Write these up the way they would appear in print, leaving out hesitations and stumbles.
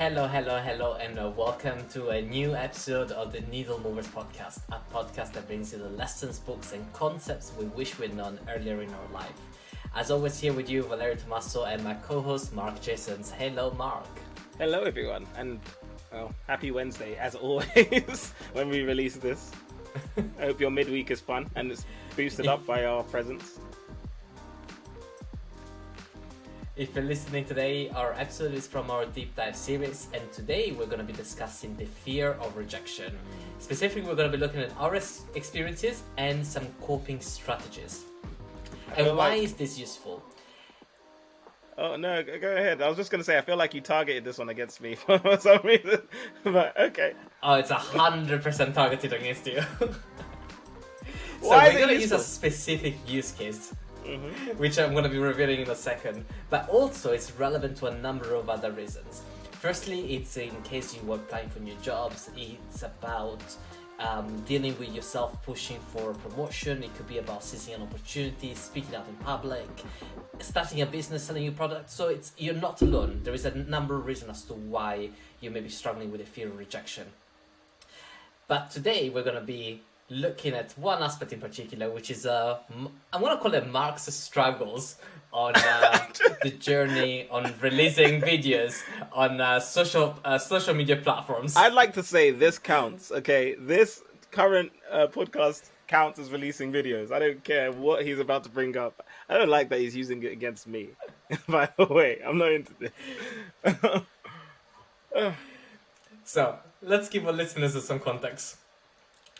Hello, and welcome to a new episode of the Needle Movers podcast, a podcast that brings you the lessons, books, and concepts we wish we'd known earlier in our life. As always, here with you, Valerio Tommaso, and my co-host, Mark Jasons. Hello, Mark. Hello, everyone, and happy Wednesday, as always, when we release this. I hope your midweek is fun, and it's boosted up by our presence. If you're listening today, our episode is from our deep dive series, and today we're going to be discussing the fear of rejection. Specifically, we're going to be looking at our experiences and some coping strategies. And why is this useful? Oh no, go ahead. I was just going to say, I feel like you targeted this one against me for some reason, but okay. Oh, it's 100% targeted against you. Why we're going to use a specific use case. Mm-hmm. Which I'm going to be revealing in a second, but also it's relevant to a number of other reasons. Firstly, it's in case you are applying for new jobs. It's about dealing with yourself pushing for a promotion. It could be about seizing an opportunity, speaking out in public, starting a business, selling your product. So you're not alone. There is a number of reasons as to why you may be struggling with the fear of rejection. But today we're going to be looking at one aspect in particular, which is I'm going to call it Mark's struggles on the journey on releasing videos on social media platforms. I'd like to say this counts, okay? This current podcast counts as releasing videos. I don't care what he's about to bring up. I don't like that he's using it against me. By the way, I'm not into this. So, let's give our listeners some context.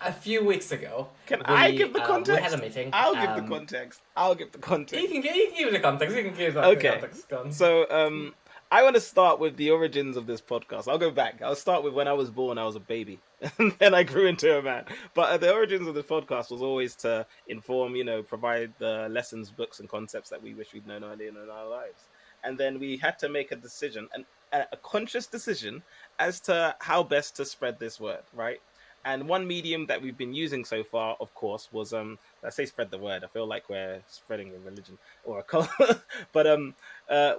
A few weeks ago, I give the context? We had a meeting. I'll give the context. You can give the context. You can give the context. So, I want to start with the origins of this podcast. I'll go back. I'll start with when I was born. I was a baby, and then I grew into a man. But the origins of this podcast was always to inform, provide the lessons, books, and concepts that we wish we'd known earlier in our lives. And then we had to make a decision, a conscious decision, as to how best to spread this word, right? And one medium that we've been using so far, of course, was I say spread the word. I feel like we're spreading a religion or a cult. But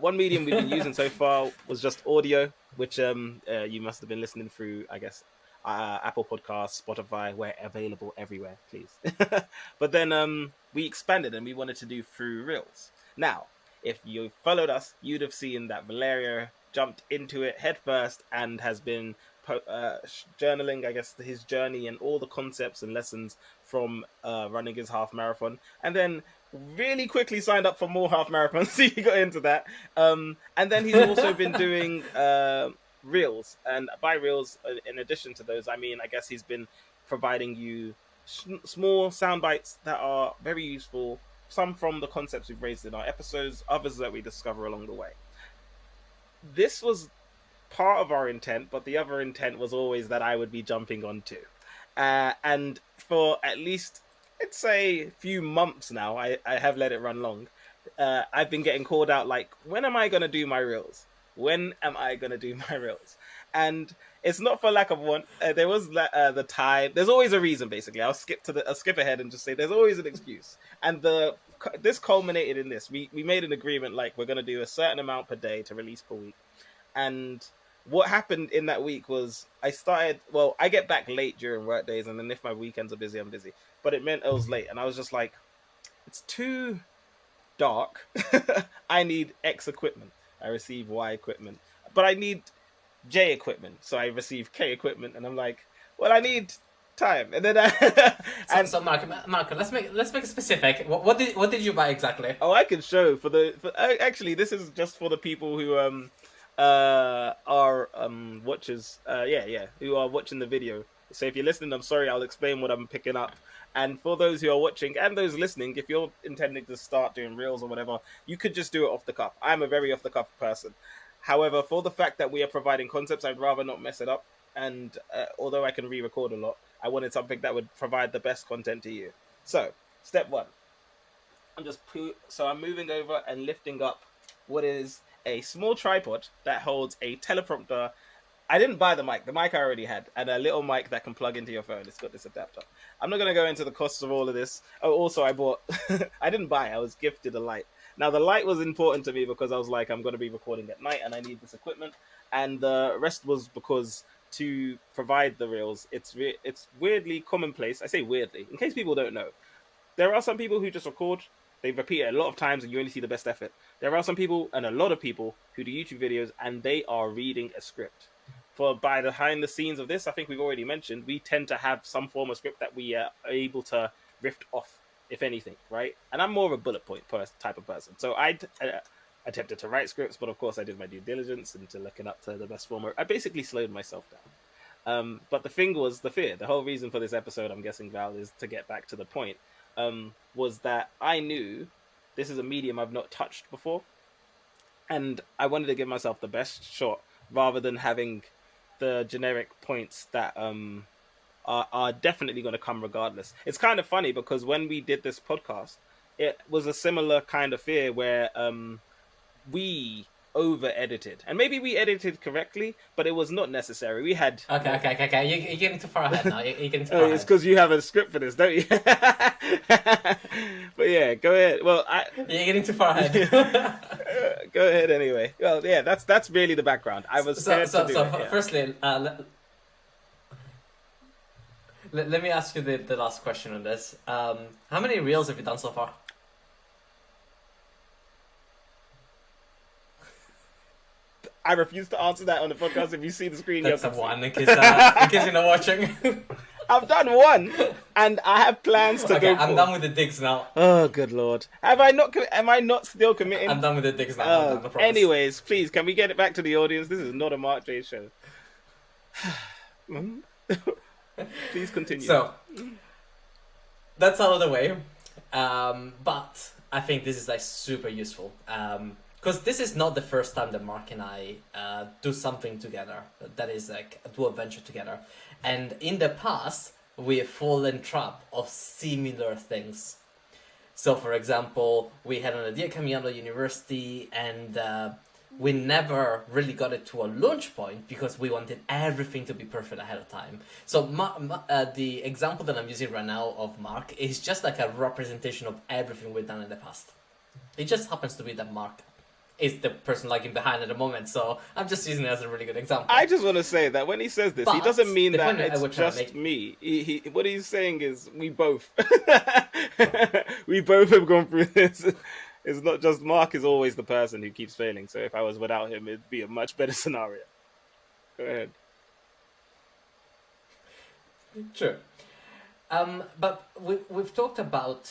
one medium we've been using so far was just audio, which you must have been listening through, I guess, Apple Podcasts, Spotify. We're available everywhere, please. But then we expanded and we wanted to do through Reels. Now, if you followed us, you'd have seen that Valerio jumped into it headfirst and has been journaling, I guess, his journey and all the concepts and lessons from running his half marathon, and then really quickly signed up for more half marathons. So he got into that, and then he's also been doing reels, and by reels, in addition to those, I mean, I guess he's been providing you small sound bites that are very useful, some from the concepts we've raised in our episodes, others that we discover along the way. This was part of our intent, but the other intent was always that I would be jumping onto. And for at least, I'd say, a few months now, I have let it run long. I've been getting called out like, when am I going to do my reels? When am I going to do my reels? And it's not for lack of want. There was the time. There's always a reason, basically. I'll skip ahead and just say there's always an excuse. And this culminated in this. We made an agreement, like, we're going to do a certain amount per day to release per week. And what happened in that week was I get back late during work days, and then if my weekends are busy, I'm busy. But it meant it was late, and I was just like, it's too dark. I need X equipment. I receive Y equipment. But I need J equipment. So I receive K equipment, and I'm like, well, I need time. And then so Mark, let's make it specific. What did you buy exactly? Oh, I can show actually, this is just for the people who are watchers, who are watching the video. So if you're listening, I'm sorry, I'll explain what I'm picking up. And for those who are watching and those listening, if you're intending to start doing reels or whatever, you could just do it off the cuff. I'm a very off the cuff person. However, for the fact that we are providing concepts, I'd rather not mess it up. And although I can re-record a lot, I wanted something that would provide the best content to you. So, step one. I'm moving over and lifting up what is a small tripod that holds a teleprompter. I didn't buy the mic. The mic I already had, and a little mic that can plug into your phone. It's got this adapter. I'm not going to go into the costs of all of this. Oh, also, I bought... I didn't buy. I was gifted a light. Now, the light was important to me because I was like, I'm going to be recording at night, and I need this equipment. and the rest was because to provide the reels, it's weirdly commonplace. I say weirdly, in case people don't know. There are some people who just record, they repeat it a lot of times, and you only see the best effort. There are some people, and a lot of people, who do YouTube videos, and they are reading a script. For by behind the scenes of this, I think we've already mentioned, we tend to have some form of script that we are able to riff off, if anything, right? And I'm more of a bullet point type of person. So I attempted to write scripts, but of course I did my due diligence into looking up to the best form. I basically slowed myself down. But the thing was the fear. The whole reason for this episode, I'm guessing, Val, is to get back to the point. Was that I knew this is a medium I've not touched before, and I wanted to give myself the best shot rather than having the generic points that are definitely going to come regardless. It's kind of funny because when we did this podcast, it was a similar kind of fear where we over edited, and maybe we edited correctly, but it was not necessary. We had okay. You're getting too far ahead now. You're getting too far ahead. It's because you have a script for this, don't you? But yeah, go ahead. Well, you're getting too far ahead. Go ahead anyway. Well, yeah, that's really the background. I was firstly, let me ask you the last question on this. How many reels have you done so far? I refuse to answer that on the podcast. If you see the screen, that's a one in case you're not watching. I've done one, and I have plans to go. I'm done with the digs now. Oh, good lord! Am I not still committing? I'm done with the digs now. Anyways, please, can we get it back to the audience? This is not a Mark J show. Please continue. So that's out of the way, but I think this is like super useful. Because this is not the first time that Mark and I do something together that is like a dual venture together. And in the past, we have fallen trap of similar things. So, for example, we had an idea coming out of university and we never really got it to a launch point because we wanted everything to be perfect ahead of time. So the example that I'm using right now of Mark is just like a representation of everything we've done in the past. It just happens to be that Mark is the person lagging behind at the moment, so I'm just using it as a really good example. I just want to say that when he says this, he doesn't mean that it's just me. What he's saying is we both. We both have gone through this. It's not just Mark is always the person who keeps failing, so if I was without him, it'd be a much better scenario. Go ahead. Sure. But we've talked about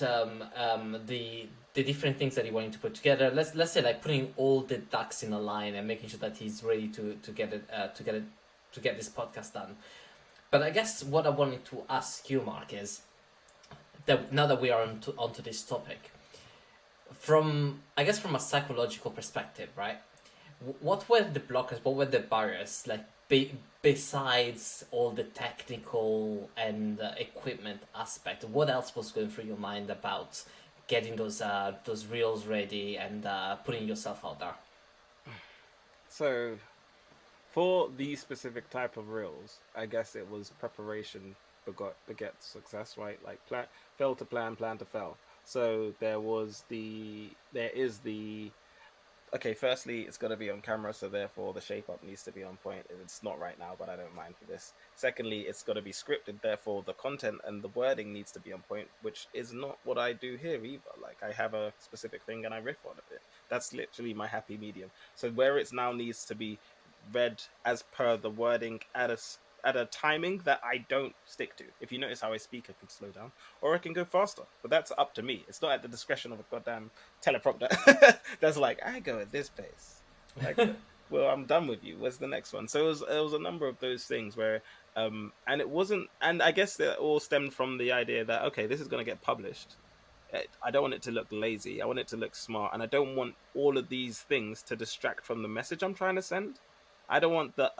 the different things that he wanted to put together. Let's say like putting all the ducks in a line and making sure that he's ready to get this podcast done. But I guess what I wanted to ask you, Mark, is that now that we are onto this topic, from a psychological perspective, right? What were the blockers? What were the barriers? Like besides all the technical and equipment aspect, what else was going through your mind about getting those reels ready and putting yourself out there? So, for these specific type of reels, I guess it was preparation begets success, right? Like fail to plan to fail. So there is the okay, firstly, it's got to be on camera, so therefore the shape up needs to be on point. It's not right now, but I don't mind for this. Secondly, it's got to be scripted, therefore the content and the wording needs to be on point, which is not what I do here either. Like, I have a specific thing and I riff on it. That's literally my happy medium. So where it now needs to be read as per the wording at a timing that I don't stick to. If you notice how I speak, I can slow down or I can go faster, but that's up to me. It's not at the discretion of a goddamn teleprompter that's like, I go at this pace. Like, well, I'm done with you. Where's the next one? So it was a number of those things where, and it wasn't, and I guess that all stemmed from the idea that, okay, this is going to get published. I don't want it to look lazy. I want it to look smart. And I don't want all of these things to distract from the message I'm trying to send. I don't want that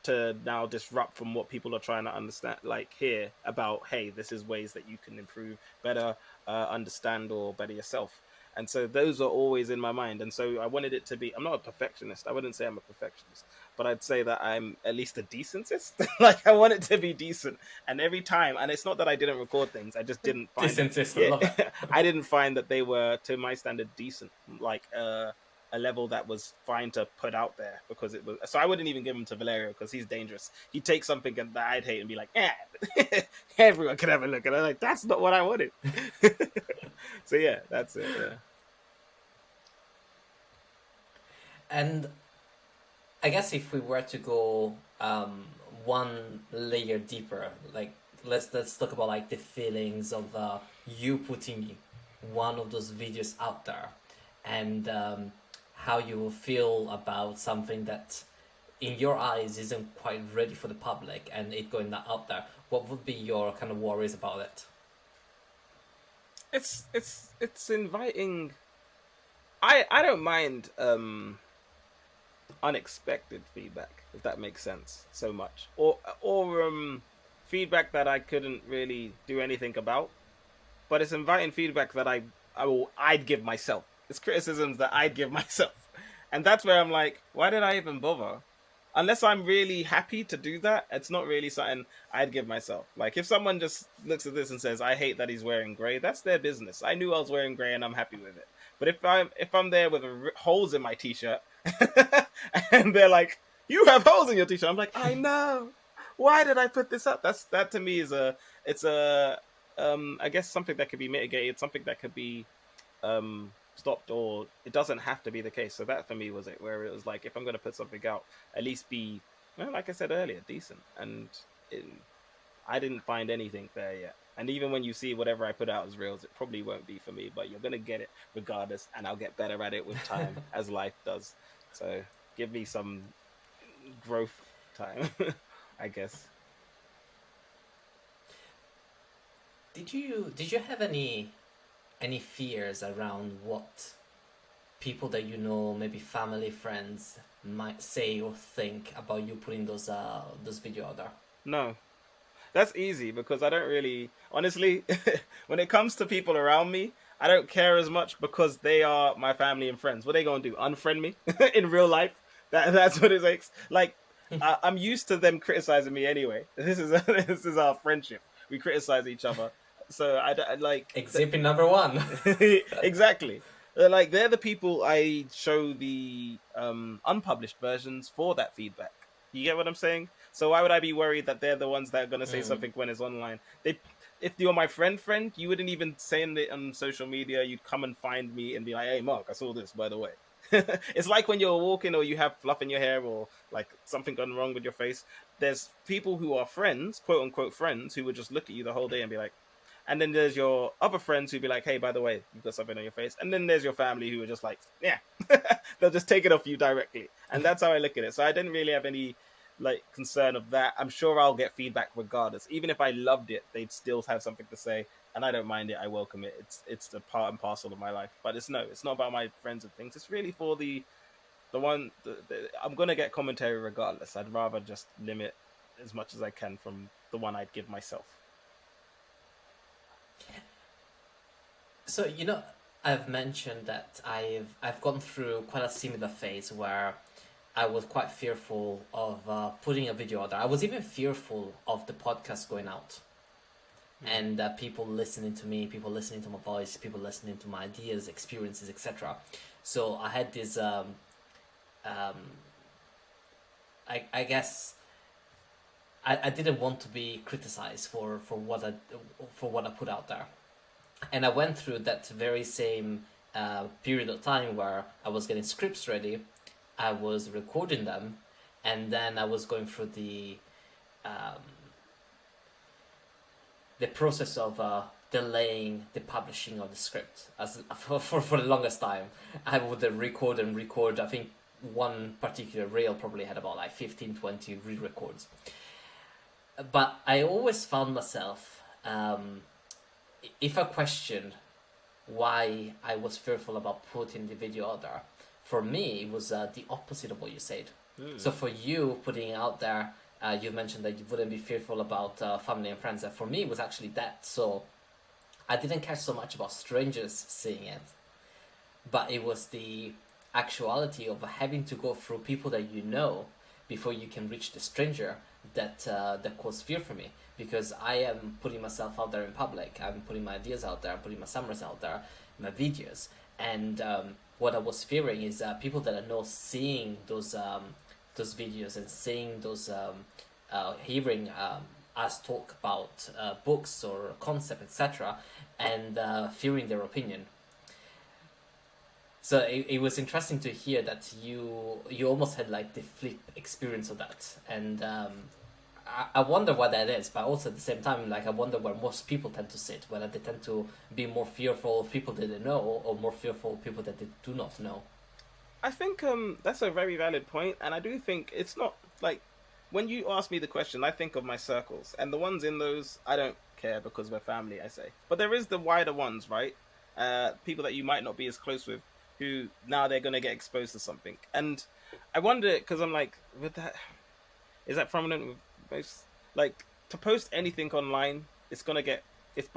to now disrupt from what people are trying to understand, like hear about, hey, this is ways that you can improve, better understand or better yourself. And so those are always in my mind. And so I wanted it to be, I'm not a perfectionist. I wouldn't say I'm a perfectionist, but I'd say that I'm at least a decentist. Like, I want it to be decent. And every time, and it's not that I didn't record things, I just didn't find decentist. I love it. I didn't find that they were, to my standard, decent. Like, a level that was fine to put out there because it was. So I wouldn't even give him to Valerio because he's dangerous. He'd take something that I'd hate and be like, "Yeah, everyone can have a look," and I'm like, "That's not what I wanted." So yeah, that's it. Yeah. And I guess if we were to go one layer deeper, like let's talk about like the feelings of you putting one of those videos out there, and how you will feel about something that in your eyes isn't quite ready for the public and it going out there. What would be your kind of worries about it? It's inviting. I don't mind unexpected feedback, if that makes sense, so much, or feedback that I couldn't really do anything about, but it's inviting feedback that I'd give myself. It's criticisms that I'd give myself, and that's where I'm like, why did I even bother? Unless I'm really happy to do that, it's not really something I'd give myself. Like if someone just looks at this and says, "I hate that he's wearing grey," that's their business. I knew I was wearing grey and I'm happy with it. But if I'm there with holes in my t-shirt, and they're like, "You have holes in your t-shirt," I'm like, "I know. Why did I put this up?" That to me is it's a I guess something that could be mitigated, something that could be stopped, or it doesn't have to be the case. So that for me was it, where it was like, if I'm going to put something out, at least be, well, like I said earlier, decent. And I didn't find anything there yet. And even when you see whatever I put out as reels, it probably won't be for me, but you're going to get it regardless, and I'll get better at it with time as life does. So give me some growth time, I guess. Did you have any fears around what people that you know, maybe family, friends, might say or think about you putting those video out there? No, that's easy because I don't really, honestly, when it comes to people around me, I don't care as much because they are my family and friends. What are they gonna do? Unfriend me in real life? That's what it takes. Like I'm used to them criticizing me anyway. This is our friendship. We criticize each other, so I like Exhibit number one. exactly. Like they're the people I show the unpublished versions for that feedback. You get what I'm saying? So why would I be worried that they're the ones that are gonna say Mm. something when it's online? If you're my friend, you wouldn't even say it on social media. You'd come and find me and be like, "Hey, Mark, I saw this, by the way." It's like when you're walking or you have fluff in your hair or like something gone wrong with your face. There's people who are friends, quote unquote friends, who would just look at you the whole day and be like, and then there's your other friends who'd be like, "Hey, by the way, you've got something on your face." And then there's your family who are just like, "Yeah," they'll just take it off you directly. And that's how I look at it. So I didn't really have any like concern of that. I'm sure I'll get feedback regardless. Even if I loved it, they'd still have something to say, and I don't mind it. I welcome it. It's the part and parcel of my life. But it's not about my friends and things. It's really for I'm gonna get commentary regardless. I'd rather just limit as much as I can from the one I'd give myself. So I've mentioned that I've gone through quite a similar phase where I was quite fearful of putting a video out there. I was even fearful of the podcast going out, and people listening to me, people listening to my voice, people listening to my ideas, experiences, etc. So I had this, I guess, I didn't want to be criticized for what I put out there, and I went through that very same period of time where I was getting scripts ready, I was recording them, and then I was going through the process of delaying the publishing of the script. As for the longest time, I would record and record. I think one particular reel probably had about like 15-20 re-records. But I always found myself, if I questioned why I was fearful about putting the video out there, for me it was the opposite of what you said. So for you putting it out there, you mentioned that you wouldn't be fearful about family and friends. For me, it was actually that. So I didn't care so much about strangers seeing it, but it was the actuality of having to go through people that you know before you can reach the stranger that caused fear for me. Because I am putting myself out there in public, I'm putting my ideas out there, I'm putting my summaries out there, my videos, and what I was fearing is people that are not seeing those videos and seeing hearing us talk about books or concept, etc., and fearing their opinion. So it was interesting to hear that you almost had like the flip experience of that, and I wonder what that is. But also at the same time, like I wonder where most people tend to sit, whether they tend to be more fearful of people that they know, or more fearful of people that they do not know. I think that's a very valid point, and I do think it's not like when you ask me the question, I think of my circles, and the ones in those I don't care because we're family. I say, but there is the wider ones, right? People that you might not be as close with, who now they're gonna get exposed to something, and I wonder because I'm like, with that, is that prominent with most? Like to post anything online, it's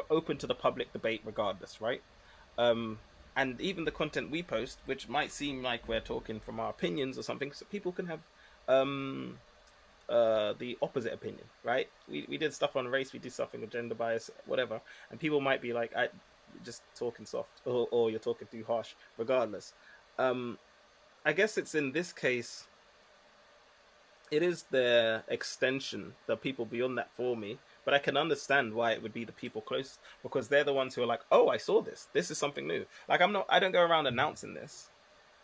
open to the public debate regardless, right? Um, and even the content we post, which might seem like we're talking from our opinions or something, so people can have um, the opposite opinion, right? We did stuff on race, we did something with gender bias, whatever, and people might be like, "I just talking soft," or "You're talking too harsh." Regardless, um, I guess it's in this case it is the extension, the people beyond that for me. But I can understand why it would be the people close because they're the ones who are like, "Oh, I saw this. This is something new." Like I don't go around announcing this.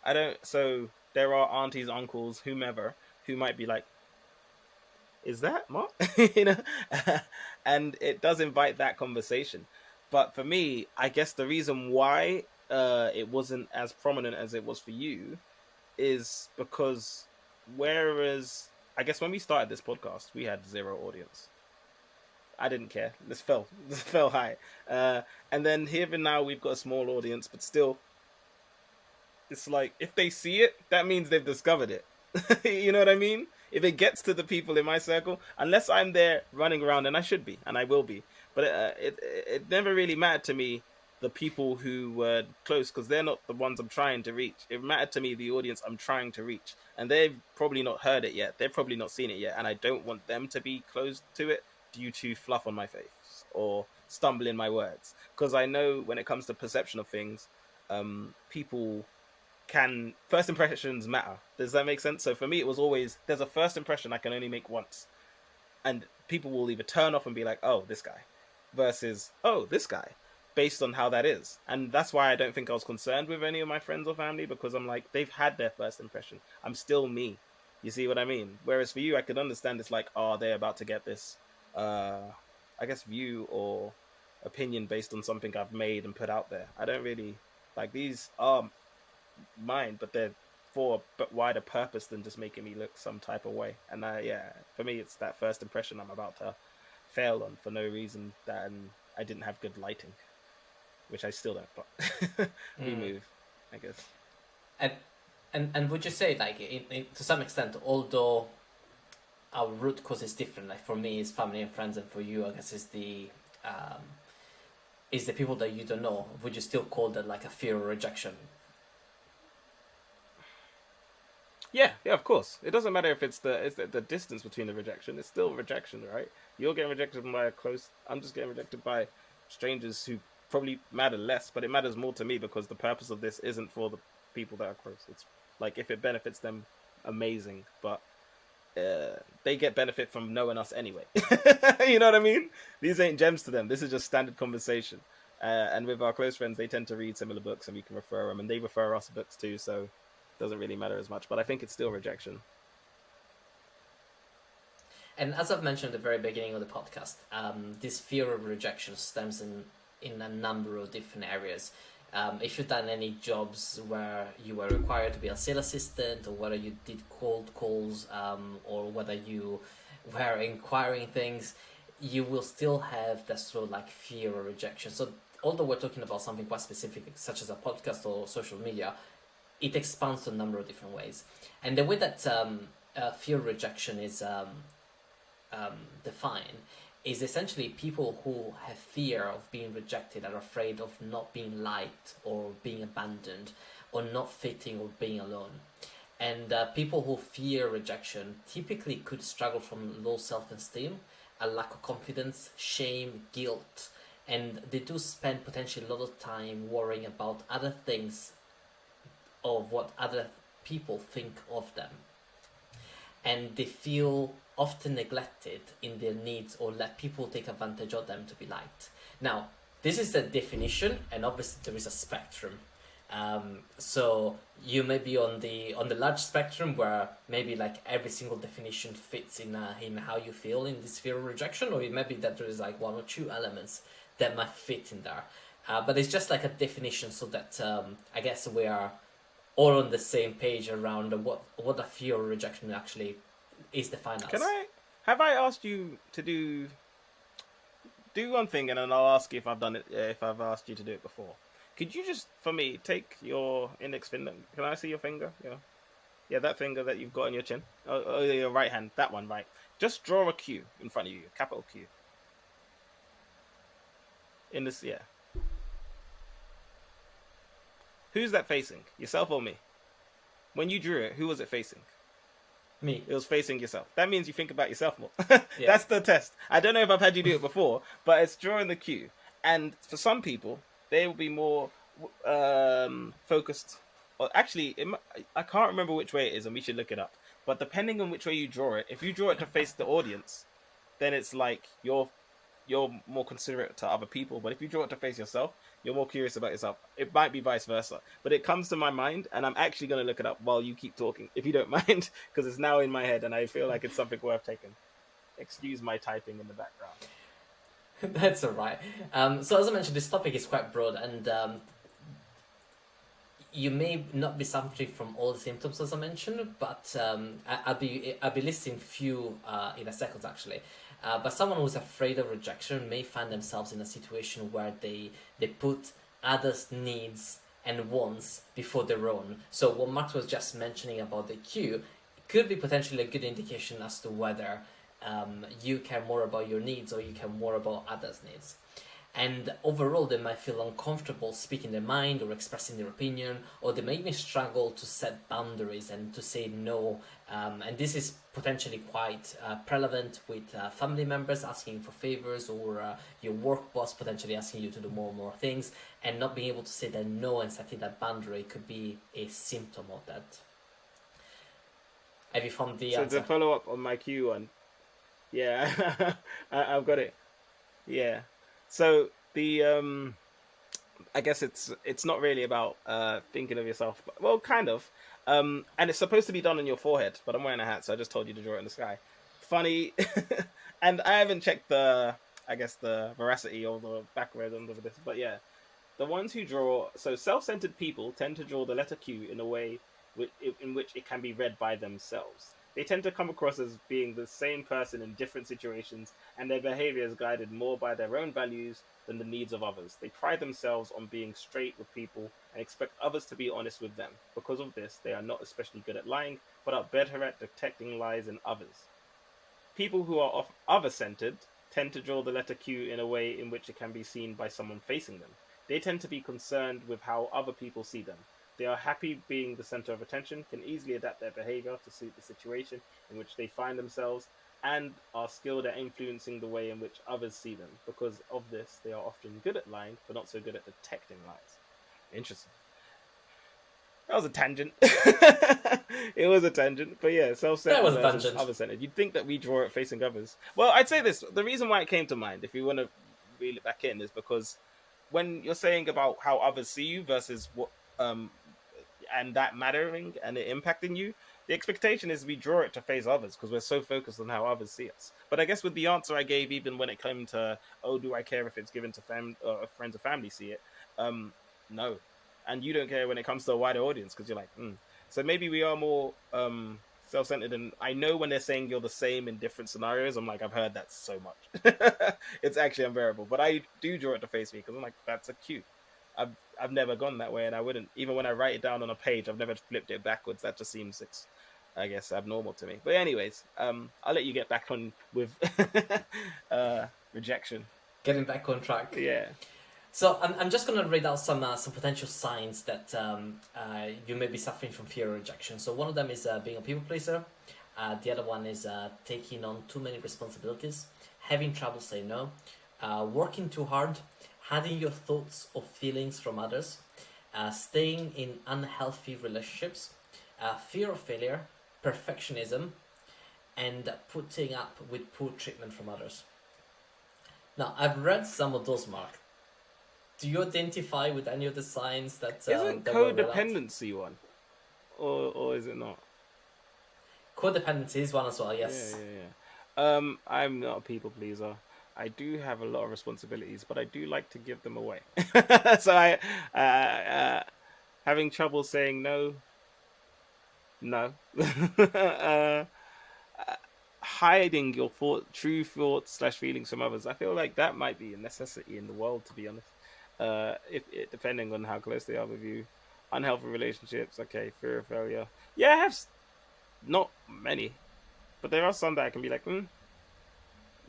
I don't. So there are aunties, uncles, whomever who might be like, "Is that Mark?" you know, and it does invite that conversation. But for me, I guess the reason why it wasn't as prominent as it was for you is because whereas I guess when we started this podcast, we had zero audience. I didn't care. This fell high. And then here and now we've got a small audience, but still, it's like if they see it, that means they've discovered it. You know what I mean? If it gets to the people in my circle, unless I'm there running around, and I should be, and I will be, but it never really mattered to me the people who were close because they're not the ones I'm trying to reach. It mattered to me the audience I'm trying to reach, and they've probably not heard it yet. They've probably not seen it yet, and I don't want them to be close to it due to fluff on my face or stumble in my words because I know when it comes to perception of things, people can first impressions matter. Does that make sense? So for me, it was always there's a first impression I can only make once, and people will either turn off and be like, "Oh, this guy," versus "Oh, this guy," based on how that is. And that's why I don't think I was concerned with any of my friends or family because I'm like they've had their first impression. I'm still me. You see what I mean? Whereas for you, I could understand it's like, oh, they're about to get this, I guess, view or opinion based on something I've made and put out there. I don't really like these are mine, but they're for a but wider purpose than just making me look some type of way. And yeah, for me, it's that first impression I'm about to fail on for no reason that I didn't have good lighting, which I still don't. But we move, I guess. And and would you say like to some extent, although our root cause is different, like for me it's family and friends, and for you I guess um, is the people that you don't know, would you still call that like a fear of rejection? Yeah, of course. It doesn't matter if it's the distance between the rejection. It's still rejection, right? You're getting rejected by a close. I'm just getting rejected by strangers who probably matter less, but it matters more to me because the purpose of this isn't for the people that are close. It's like if it benefits them, amazing. But they get benefit from knowing us anyway. You know what I mean? These ain't gems to them. This is just standard conversation. And with our close friends, they tend to read similar books, and we can refer them, and they refer us books too. So doesn't really matter as much, but I think it's still rejection. And as I've mentioned at the very beginning of the podcast, this fear of rejection stems in a number of different areas. If you've done any jobs where you were required to be a sales assistant, or whether you did cold calls, or whether you were inquiring things, you will still have that sort of like fear of rejection. So although we're talking about something quite specific, such as a podcast or social media, it expands to a number of different ways. And the way that fear of rejection is defined is essentially people who have fear of being rejected, are afraid of not being liked or being abandoned or not fitting or being alone. And people who fear rejection typically could struggle from low self-esteem, a lack of confidence, shame, guilt, and they do spend potentially a lot of time worrying about other things of what other people think of them, and they feel often neglected in their needs or let people take advantage of them to be liked. Now, this is the definition, and obviously there is a spectrum. So you may be on the large spectrum where maybe like every single definition fits in how you feel in this fear of rejection, or it may be that there is like one or two elements that might fit in there. But it's just like a definition, so that I guess we are all on the same page around what a fear of rejection actually is defined as. Have I asked you to do one thing, and then I'll ask you if I've done it, if I've asked you to do it before. Could you just, for me, take your index finger? Can I see your finger? Yeah, that finger that you've got on your chin. Oh, your right hand, that one, right? Just draw a Q in front of you, a capital Q. In this, yeah. Who's that facing? Yourself or me? When you drew it, who was it facing? Me. It was facing yourself. That means you think about yourself more. Yeah. That's the test. I don't know if I've had you do it before, but it's drawing the Q. And for some people, they will be more focused. Or actually, I can't remember which way it is, and we should look it up. But depending on which way you draw it, if you draw it to face the audience, then it's like you're more considerate to other people. But if you draw it to face yourself, you're more curious about yourself. It might be vice versa. But it comes to my mind, and I'm actually going to look it up while you keep talking, if you don't mind, because it's now in my head, and I feel like it's something worth taking. Excuse my typing in the background. That's all right. So as I mentioned, this topic is quite broad, and you may not be suffering from all the symptoms as I mentioned, but I'll be listing few in a second actually. But someone who's afraid of rejection may find themselves in a situation where they put others' needs and wants before their own. So what Max was just mentioning about the Q could be potentially a good indication as to whether you care more about your needs or you care more about others' needs. And overall, they might feel uncomfortable speaking their mind or expressing their opinion, or they may even struggle to set boundaries and to say no. And this is potentially quite prevalent with family members asking for favors, or your work boss potentially asking you to do more and more things, and not being able to say that no and setting that boundary could be a symptom of that. Have you found the answer? So to follow up on my Q one, yeah, I've got it. Yeah. So the I guess it's not really about thinking of yourself, but, well, kind of. And it's supposed to be done on your forehead, but I'm wearing a hat, so I just told you to draw it in the sky. Funny, and I haven't checked the veracity or the background of this, but yeah, the ones who draw, so self-centered people tend to draw the letter Q in a way in which it can be read by themselves. They tend to come across as being the same person in different situations, and their behavior is guided more by their own values than the needs of others. They pride themselves on being straight with people and expect others to be honest with them. Because of this, they are not especially good at lying, but are better at detecting lies in others. People who are other-centered tend to draw the letter Q in a way in which it can be seen by someone facing them. They tend to be concerned with how other people see them. They are happy being the center of attention, can easily adapt their behavior to suit the situation in which they find themselves, and are skilled at influencing the way in which others see them. Because of this, they are often good at lying, but not so good at detecting lies. Interesting. That was a tangent. It was a tangent, but yeah, self-centered versus other-centered. You'd think that we draw it facing others. Well, I'd say this. The reason why it came to mind, if you want to reel it back in, is because when you're saying about how others see you versus what and that mattering and it impacting you, the expectation is we draw it to face others because we're so focused on how others see us. But I guess with the answer I gave, even when it came to, oh, do I care if it's given to friends or family see it? No. And you don't care when it comes to a wider audience because you're like, So maybe we are more self-centered. And I know when they're saying you're the same in different scenarios, I'm like, I've heard that so much. It's actually unbearable. But I do draw it to face me because I'm like, that's a cue. I've never gone that way, and I wouldn't. Even when I write it down on a page, I've never flipped it backwards. That just seems, I guess, abnormal to me. But anyways, I'll let you get back on with rejection. Getting back on track. Yeah. So I'm just going to read out some potential signs that you may be suffering from fear of rejection. So one of them is being a people pleaser. The other one is taking on too many responsibilities, having trouble saying no, working too hard, hiding your thoughts or feelings from others, staying in unhealthy relationships, fear of failure, perfectionism, and putting up with poor treatment from others. Now, I've read some of those, Mark. Do you identify with any of the signs Isn't that were read out? codependency one, or is it not? Codependency is one as well, Yeah, yes. yeah, yeah. I'm not a people pleaser. I do have a lot of responsibilities, but I do like to give them away. So having trouble saying no, no. uh, Hiding your true thoughts slash feelings from others. I feel like that might be a necessity in the world, to be honest. If it, depending on how close they are with you, unhealthy relationships. Okay, fear of failure. Yeah, I have not many, but there are some that I can be like,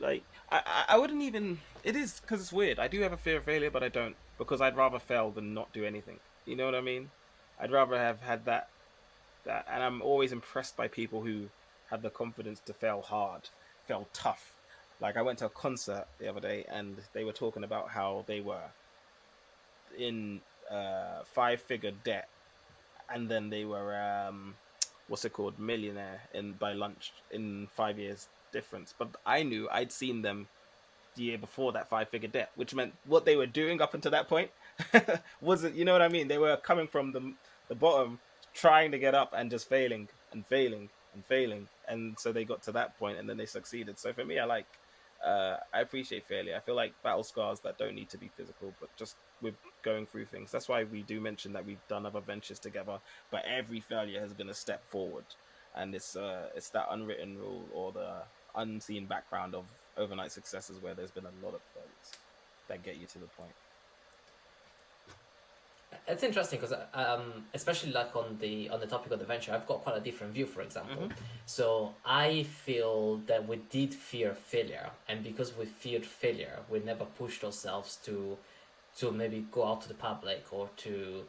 like I wouldn't even. It is because it's weird. I do have a fear of failure, but I don't because I'd rather fail than not do anything. You know what I mean? I'd rather have had that, and I'm always impressed by people who have the confidence to fail hard, fail tough. Like I went to a concert the other day, and they were talking about how they were in five-figure debt, and then they were what's it called, millionaire in by lunch in 5 years difference. But I knew I'd seen them the year before that five-figure debt, which meant what they were doing up until that point wasn't, you know what I mean? They were coming from the bottom, trying to get up and just failing and failing and failing, and so they got to that point and then they succeeded. So for me, I appreciate failure. I feel like battle scars that don't need to be physical, but just with going through things. That's why we do mention that we've done other ventures together, but every failure has been a step forward, and it's that unwritten rule or the unseen background of overnight successes where there's been a lot of failures that get you to the point. It's interesting because, especially like on the topic of the venture, I've got quite a different view. For example, so I feel that we did fear failure, and because we feared failure, we never pushed ourselves to maybe go out to the public or to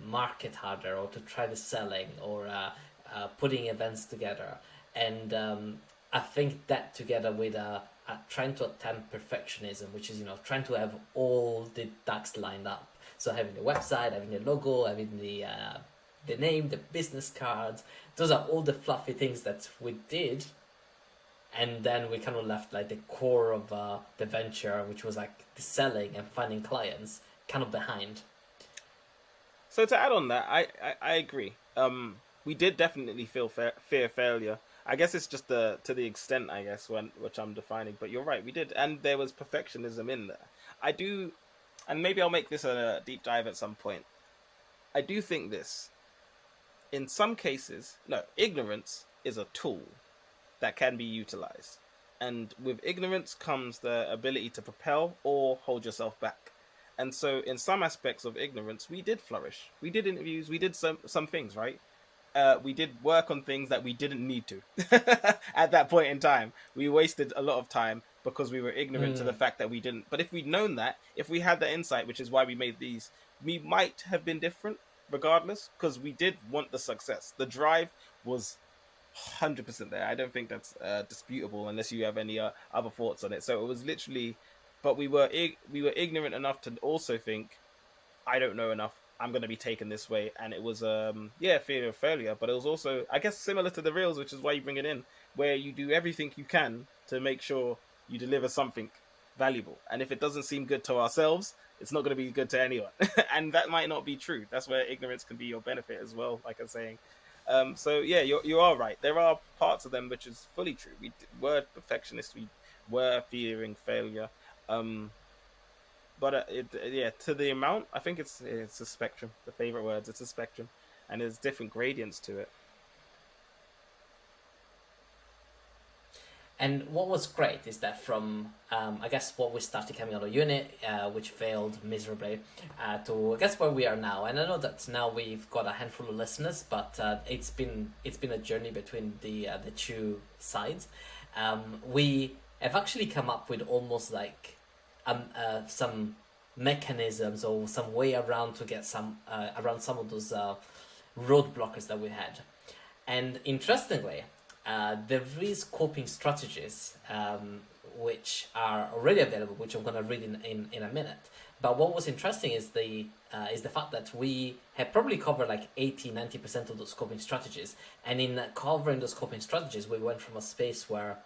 market harder or to try the selling or putting events together. And I think that together with trying to attempt perfectionism, which is trying to have all the ducks lined up. So having the website, having the logo, having the name, the business cards, those are all the fluffy things that we did, and then we kind of left like the core of the venture, which was like the selling and finding clients, kind of behind. So to add on that, I agree. We did definitely feel fear failure. I guess it's just to the extent, I guess, which I'm defining. But you're right, we did, and there was perfectionism in there. I do, and maybe I'll make this a deep dive at some point. I do think this. In some cases, no, ignorance is a tool that can be utilized. And with ignorance comes the ability to propel or hold yourself back. And so in some aspects of ignorance, we did flourish. We did interviews, we did some things, right? We did work on things that we didn't need to at that point in time. We wasted a lot of time because we were ignorant to the fact that we didn't. But if we'd known that, if we had the insight, which is why we made these, we might have been different regardless, because we did want the success. The drive was 100% there. I don't think that's disputable unless you have any other thoughts on it. So it was literally, but we were ignorant enough to also think, I don't know enough, I'm going to be taken this way. And it was fear of failure, but it was also, I guess, similar to the reels, which is why you bring it in, where you do everything you can to make sure you deliver something valuable. And if it doesn't seem good to ourselves, it's not going to be good to anyone. And that might not be true. That's where ignorance can be your benefit as well, like I'm saying. So yeah, you are right. There are parts of them which is fully true. We were perfectionists. We were fearing failure. But to the amount, I think it's a spectrum. The favorite words, it's a spectrum, and there's different gradients to it. And what was great is that from, I guess, what we started coming out of unit, which failed miserably, to I guess where we are now. And I know that now we've got a handful of listeners, but it's been a journey between the two sides. We have actually come up with almost like some mechanisms or some way around to get around some of those roadblockers that we had. And interestingly, there is coping strategies which are already available, which I'm going to read in a minute. But what was interesting is the fact that we had probably covered like 80-90% of those coping strategies. And in covering those coping strategies, we went from a space where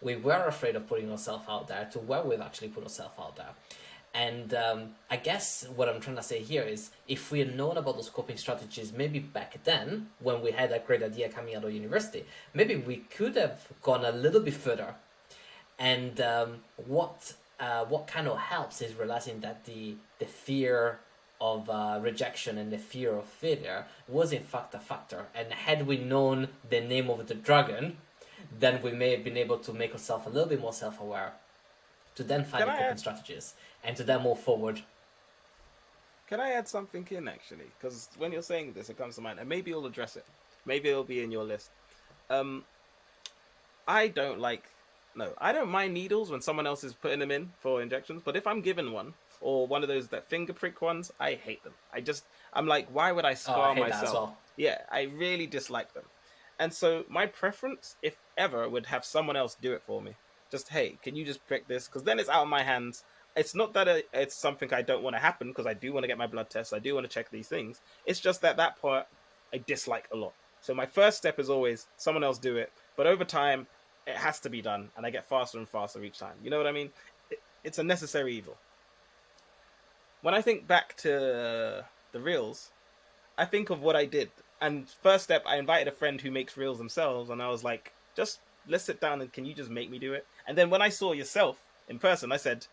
we were afraid of putting ourselves out there to where we've actually put ourselves out there. And I guess what I'm trying to say here is, if we had known about those coping strategies maybe back then, when we had that great idea coming out of university, maybe we could have gone a little bit further. And what kind of helps is realizing that the fear of rejection and the fear of failure was in fact a factor. And had we known the name of the dragon, then we may have been able to make ourselves a little bit more self-aware, to then find the coping strategies, and to then move forward. Can I add something in, actually? Because when you're saying this, it comes to mind, and maybe you'll address it. Maybe it'll be in your list. I don't mind needles when someone else is putting them in for injections, but if I'm given one, or one of those that finger prick ones, I hate them. I'm like, why would I scar myself? That as well. Yeah, I really dislike them. And so my preference, if ever, would have someone else do it for me. Just, hey, can you just prick this? Because then it's out of my hands. It's not that it's something I don't want to happen, because I do want to get my blood tests. I do want to check these things. It's just that part I dislike a lot. So my first step is always someone else do it. But over time, it has to be done. And I get faster and faster each time. You know what I mean? It's a necessary evil. When I think back to the reels, I think of what I did. And first step, I invited a friend who makes reels themselves. And I was like, let's sit down and can you just make me do it? And then when I saw yourself in person, I said,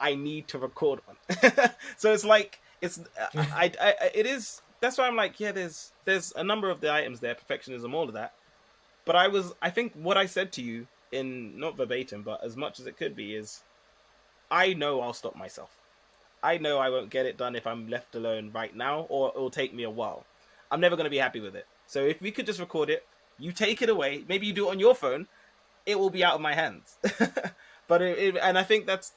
I need to record one. So it's like, it is, that's why I'm like, yeah, there's a number of the items there, perfectionism, all of that. But I think what I said to you in, not verbatim, but as much as it could be, is I know I'll stop myself. I know I won't get it done if I'm left alone right now, or it'll take me a while. I'm never going to be happy with it. So if we could just record it, you take it away, maybe you do it on your phone, it will be out of my hands. But and I think that's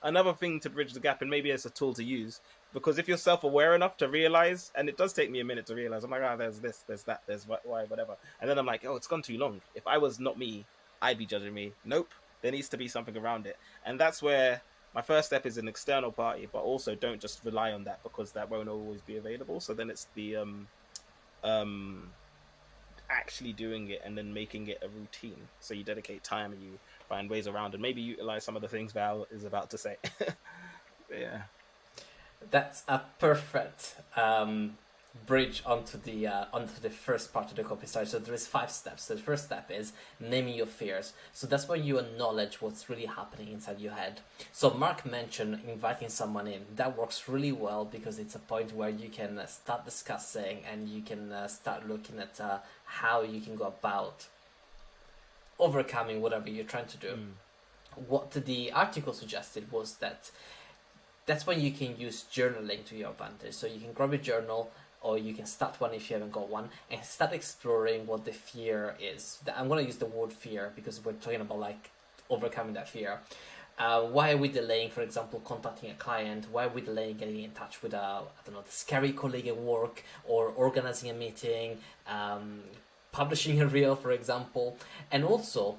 another thing to bridge the gap, and maybe it's a tool to use, because if you're self-aware enough to realize, and it does take me a minute to realize, I'm like, there's this, there's that, there's why, whatever. And then I'm like, it's gone too long. If I was not me, I'd be judging me. Nope, there needs to be something around it. And that's where my first step is an external party, but also don't just rely on that, because that won't always be available. So then it's the actually doing it and then making it a routine. So you dedicate time and you find ways around and maybe utilize some of the things Val is about to say. Yeah. That's a perfect bridge onto the first part of the copy story. So there is 5 steps. So the first step is naming your fears. So that's when you acknowledge what's really happening inside your head. So Mark mentioned inviting someone in. That works really well, because it's a point where you can start discussing and you can start looking at how you can go about overcoming whatever you're trying to do. What the article suggested was that that's when you can use journaling to your advantage. So you can grab a journal, or you can start one if you haven't got one, and start exploring what the fear is. I'm going to use the word fear because we're talking about like overcoming that fear. Why are we delaying, for example, contacting a client? Why are we delaying getting in touch with the scary colleague at work, or organizing a meeting, publishing a reel, for example? And also,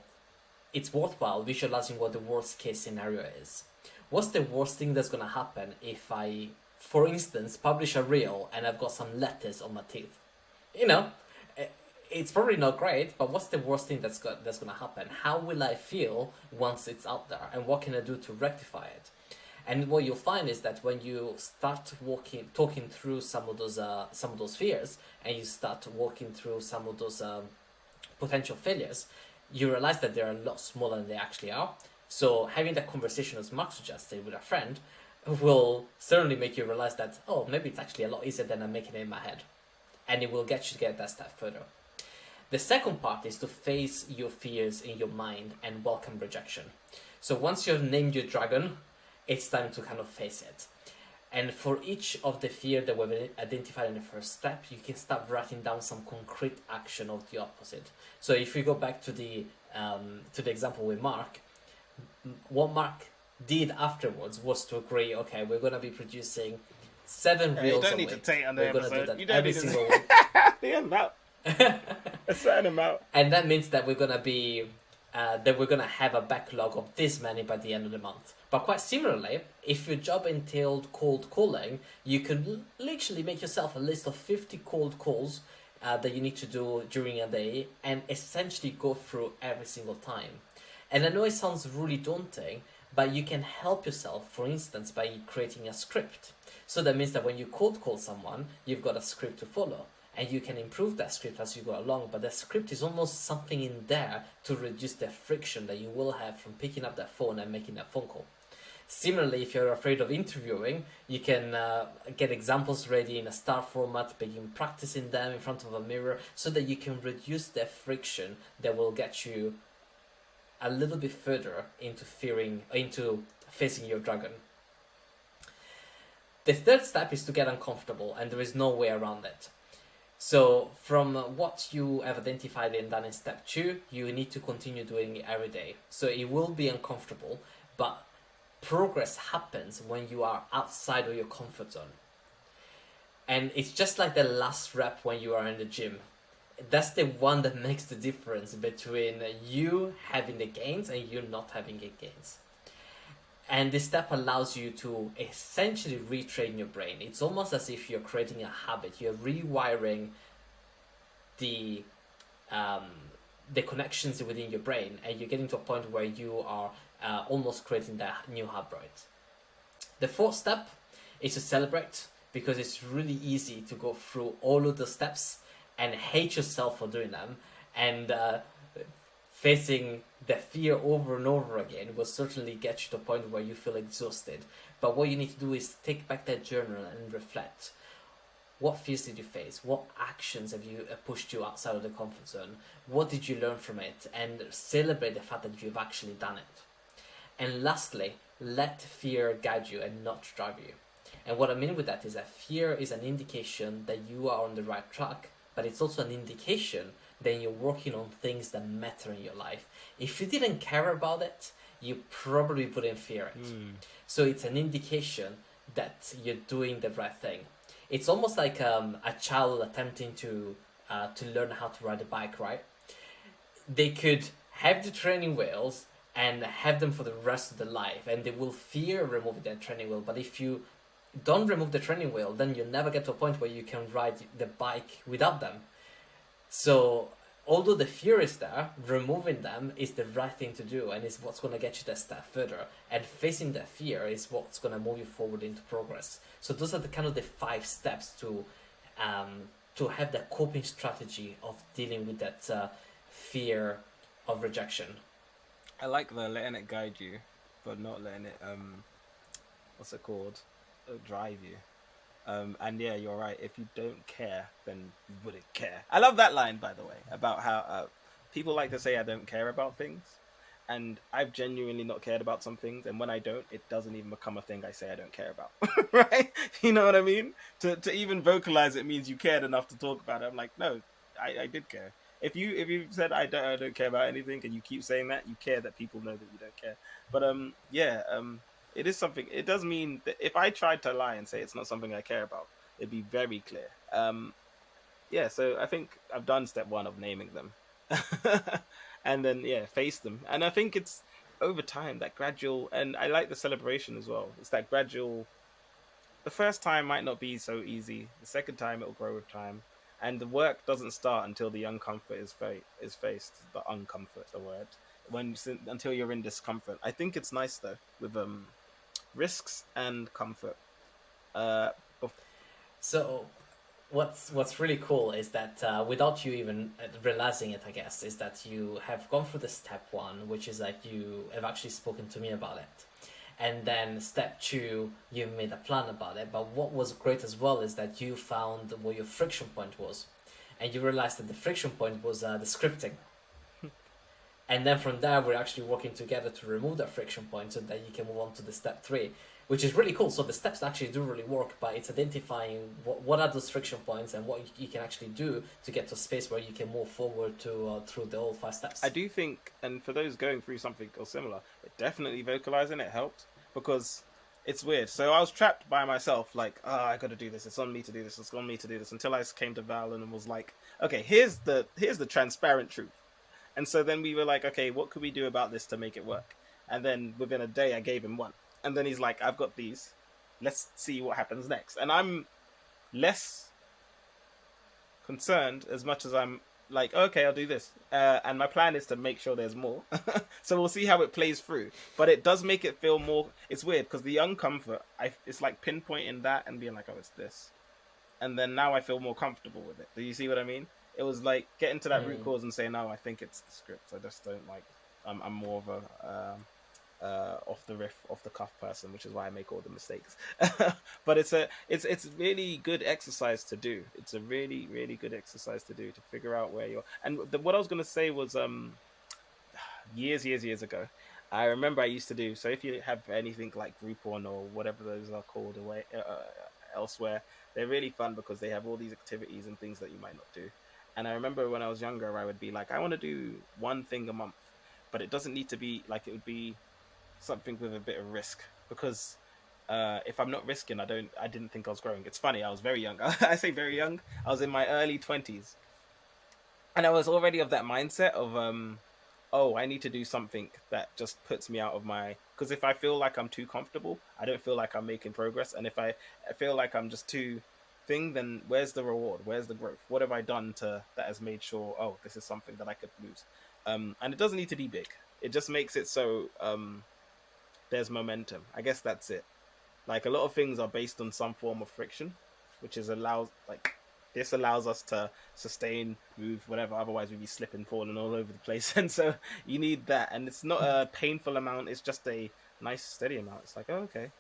it's worthwhile visualizing what the worst case scenario is. What's the worst thing that's going to happen if I, for instance, publish a reel and I've got some letters on my teeth? It's probably not great, but what's the worst thing that's going to happen? How will I feel once it's out there, and what can I do to rectify it? And what you'll find is that when you start talking through some of those fears, and you start walking through some of those potential failures, you realize that they're a lot smaller than they actually are. So having that conversation, as Mark suggested, with a friend will certainly make you realize that, maybe it's actually a lot easier than I'm making it in my head. And it will get you to get that step further. The second part is to face your fears in your mind and welcome rejection. So once you've named your dragon, it's time to kind of face it. And for each of the fear that we've identified in the first step, you can start writing down some concrete action of the opposite. So if we go back to the example with Mark, what Mark did afterwards was to agree, okay, we're going to be producing 7 reels a week. You don't need to take on the episode. We're going to do that every single week. The amount. A certain amount. And that means that we're going to be that we're going to have a backlog of this many by the end of the month. But quite similarly, if your job entailed cold calling, you could literally make yourself a list of 50 cold calls that you need to do during a day and essentially go through every single time. And I know it sounds really daunting, but you can help yourself, for instance, by creating a script. So that means that when you cold call someone, you've got a script to follow. And you can improve that script as you go along, but the script is almost something in there to reduce the friction that you will have from picking up that phone and making that phone call. Similarly, if you're afraid of interviewing, you can get examples ready in a star format, begin practicing them in front of a mirror so that you can reduce the friction that will get you a little bit further into facing your dragon. The third step is to get uncomfortable, and there is no way around it. So from what you have identified and done in step 2, you need to continue doing it every day. So it will be uncomfortable, but progress happens when you are outside of your comfort zone. And it's just like the last rep when you are in the gym. That's the one that makes the difference between you having the gains and you not having the gains. And this step allows you to essentially retrain your brain. It's almost as if you're creating a habit. You're rewiring the connections within your brain, and you're getting to a point where you are almost creating that new habit. The fourth step is to celebrate, because it's really easy to go through all of the steps and hate yourself for doing them, and facing the fear over and over again will certainly get you to a point where you feel exhausted. But what you need to do is take back that journal and reflect. What fears did you face? What actions have you pushed you outside of the comfort zone? What did you learn from it? And celebrate the fact that you've actually done it. And lastly, let fear guide you and not drive you. And what I mean with that is that fear is an indication that you are on the right track, but it's also an indication that you're working on things that matter in your life. If you didn't care about it, you probably wouldn't fear it. So it's an indication that you're doing the right thing. It's almost like a child attempting to learn how to ride a bike, right? They could have the training wheels and have them for the rest of their life, and they will fear removing that training wheel. But if you don't remove the training wheel, then you'll never get to a point where you can ride the bike without them. So although the fear is there, removing them is the right thing to do, and is what's going to get you that step further. And facing that fear is what's going to move you forward into progress. So those are the kind of the 5 steps to have that coping strategy of dealing with that fear of rejection. I like the letting it guide you, but not letting it what's it called? Drive you. And yeah, you're right. If you don't care, then you wouldn't care. I love that line, by the way, about how people like to say I don't care about things. And I've genuinely not cared about some things. And when I don't, it doesn't even become a thing I say I don't care about. Right? You know what I mean? To even vocalize it means you cared enough to talk about it. I'm like, no, I did care. If you said I don't care about anything and you keep saying that, you care that people know that you don't care. But it is something. It does mean that if I tried to lie and say it's not something I care about, it'd be very clear. So I think I've done step 1 of naming them. And then face them. And I think it's over time, that gradual, and I like the celebration as well. It's that gradual. The first time might not be so easy. The second time it'll grow with time. And the work doesn't start until the uncomfort is faced. The uncomfort, the word. Until you're in discomfort. I think it's nice though with risks and comfort. So what's really cool is that without you even realizing it, I guess, is that you have gone through the step 1, which is like you have actually spoken to me about it. And then step 2, you made a plan about it. But what was great as well is that you found what your friction point was. And you realized that the friction point was the scripting. And then from there, we're actually working together to remove that friction point so that you can move on to the step 3, which is really cool. So the steps actually do really work, but it's identifying what are those friction points and what you can actually do to get to a space where you can move forward to through the whole 5 steps. I do think, and for those going through something or similar, definitely vocalizing it helped, because it's weird. So I was trapped by myself, like, I got to do this. It's on me to do this. It's on me to do this. Until I came to Val and was like, okay, here's the transparent truth. And so then we were like, okay, what could we do about this to make it work? And then within a day, I gave him one. And then he's like, I've got these. Let's see what happens next. And I'm less concerned as much as I'm like, okay, I'll do this. And my plan is to make sure there's more. So we'll see how it plays through. But it does make it feel more. It's weird because the uncomfort, it's like pinpointing that and being like, oh, it's this. And then now I feel more comfortable with it. Do you see what I mean? It was like getting to that root cause and saying, no, I think it's the script. I just don't like. I'm more of a off the riff, off the cuff person, which is why I make all the mistakes. But it's really good exercise to do. It's a really really good exercise to do to figure out where you're. And what I was gonna say was years ago, I remember I used to do. So if you have anything like Groupon or whatever those are called away elsewhere, they're really fun because they have all these activities and things that you might not do. And I remember when I was younger, I would be like, I want to do one thing a month, but it doesn't need to be like, it would be something with a bit of risk, because if I'm not risking, I didn't think I was growing. It's funny, I was very young. I say very young. I was in my early 20s, and I was already of that mindset of oh, I need to do something that just puts me out of my, because if I feel like I'm too comfortable, I don't feel like I'm making progress. And if I feel like I'm just too thing, then where's the reward? Where's the growth? What have I done to that has made sure, oh, this is something that I could lose? And it doesn't need to be big. It just makes it so there's momentum. I guess that's it. Like a lot of things are based on some form of friction, which is allows, like this allows us to sustain, move, whatever. Otherwise we'd be slipping, falling all over the place. And so you need that. And it's not a painful amount. It's just a nice steady amount. It's like, oh, okay.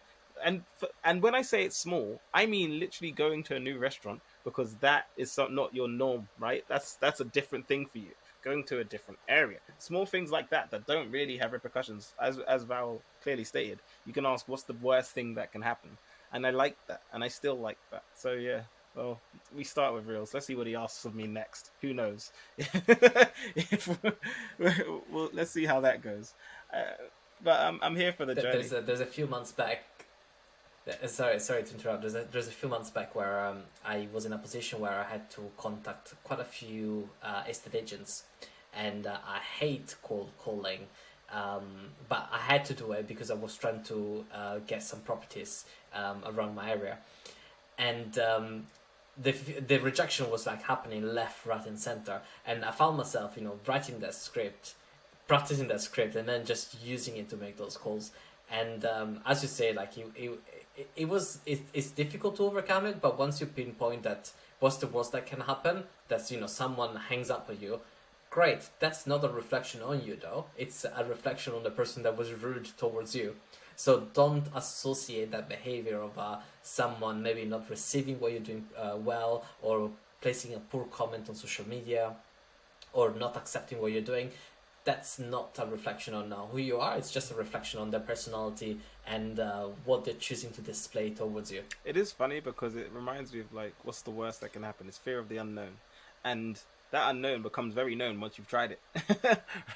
And when I say it's small, I mean literally going to a new restaurant, because that is not your norm, right? That's a different thing for you. Going to a different area, small things like that don't really have repercussions. As Val clearly stated, you can ask, what's the worst thing that can happen? And I like that, and I still like that. So yeah, well, we start with reels. Let's see what he asks of me next. Who knows? Well, let's see how that goes. But I'm here for the journey. There's a few months back. Sorry to interrupt. There's a few months back where I was in a position where I had to contact quite a few estate agents, and I hate cold calling, but I had to do it because I was trying to get some properties around my area, and the rejection was like happening left, right, and center, and I found myself, writing that script, practicing that script, and then just using it to make those calls. And as you say, like it's difficult to overcome it, but once you pinpoint that what's the worst that can happen, that's someone hangs up on you, great. That's not a reflection on you though, it's a reflection on the person that was rude towards you. So don't associate that behavior of someone maybe not receiving what you're doing well, or placing a poor comment on social media, or not accepting what you're doing. That's not a reflection on who you are. It's just a reflection on their personality and what they're choosing to display towards you. It is funny because it reminds me of like, what's the worst that can happen? It's fear of the unknown. And that unknown becomes very known once you've tried it.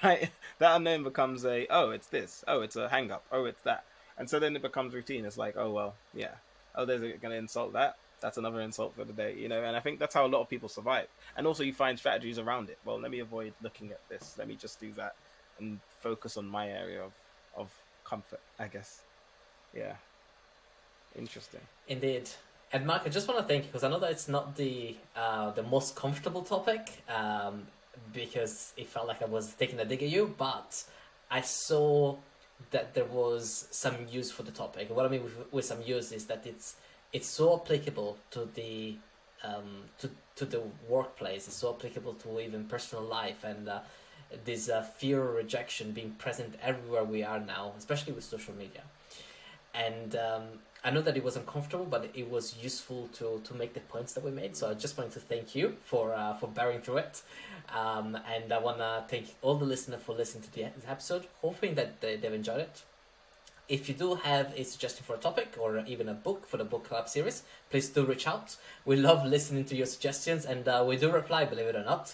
Right? That unknown becomes it's this. Oh, it's a hang up. Oh, it's that. And so then it becomes routine. It's like, oh, well, yeah. Oh, they're going to insult that. That's another insult for the day, and I think that's how a lot of people survive. And also you find strategies around it. Well, let me avoid looking at this. Let me just do that and focus on my area of comfort, I guess. Yeah. Interesting. Indeed. And Mark, I just want to thank you, because I know that it's not the most comfortable topic, because it felt like I was taking a dig at you, but I saw that there was some use for the topic. And what I mean with some use is that it's so applicable to the to the workplace. It's so applicable to even personal life, and this fear of rejection being present everywhere we are now, especially with social media. And I know that it was uncomfortable, but it was useful to make the points that we made. So I just wanted to thank you for bearing through it, and I want to thank all the listeners for listening to this episode, hoping that they've enjoyed it. If you do have a suggestion for a topic or even a book for the book club series, please do reach out. We love listening to your suggestions, and we do reply, believe it or not.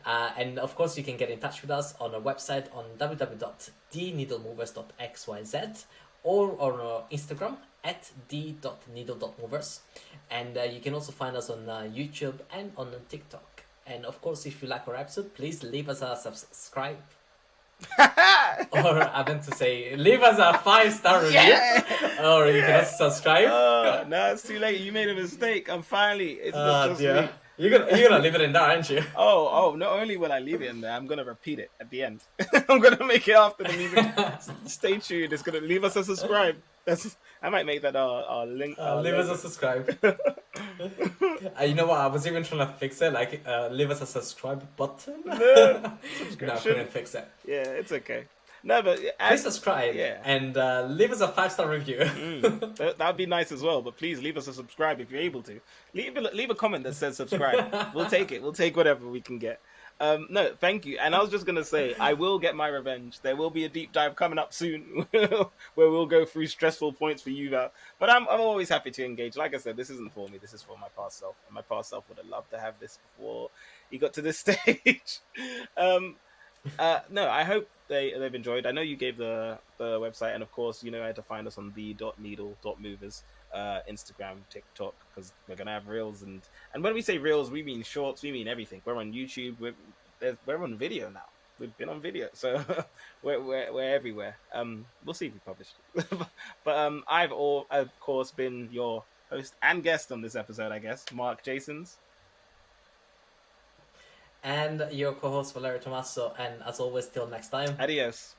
And of course, you can get in touch with us on our website on www.dneedlemovers.xyz, or on our Instagram at d.needle.movers. And you can also find us on YouTube and on TikTok And of course, if you like our episode, please leave us a subscribe. Or I meant to say, leave us a 5-star review. Yeah! Or you can also subscribe. No, it's too late. You made a mistake. It's Oh not just dear. me. You're gonna leave it in there, aren't you? Oh, not only will I leave it in there, I'm gonna repeat it at the end. I'm gonna make it after the music. Stay tuned. It's gonna leave us a subscribe. I might make that our link. Leave us a subscribe. You know what? I was even trying to fix it, like leave us a subscribe button. No, No, I couldn't fix it. Yeah, it's okay. No, but Please subscribe and leave us a 5-star review. That'd be nice as well. But please leave us a subscribe if you're able to. Leave a comment that says subscribe. We'll take it. We'll take whatever we can get. No, thank you. And I was just gonna say, I will get my revenge. There will be a deep dive coming up soon, where we'll go through stressful points for you now. But I'm always happy to engage. Like I said, this isn't for me. This is for my past self. And my past self would have loved to have this before he got to this stage. No, I hope they've enjoyed. I know you gave the website, and of course, you know how to find us on the.needle.movers, Instagram, TikTok, because we're gonna have reels, and when we say reels, we mean shorts, we mean everything. We're on YouTube, we're on video now. We've been on video, so we're everywhere. We'll see if we publish it. But I've of course been your host and guest on this episode, I guess, Mark Jasons. And your co-host Valerio Tommaso, and as always, till next time. Adios.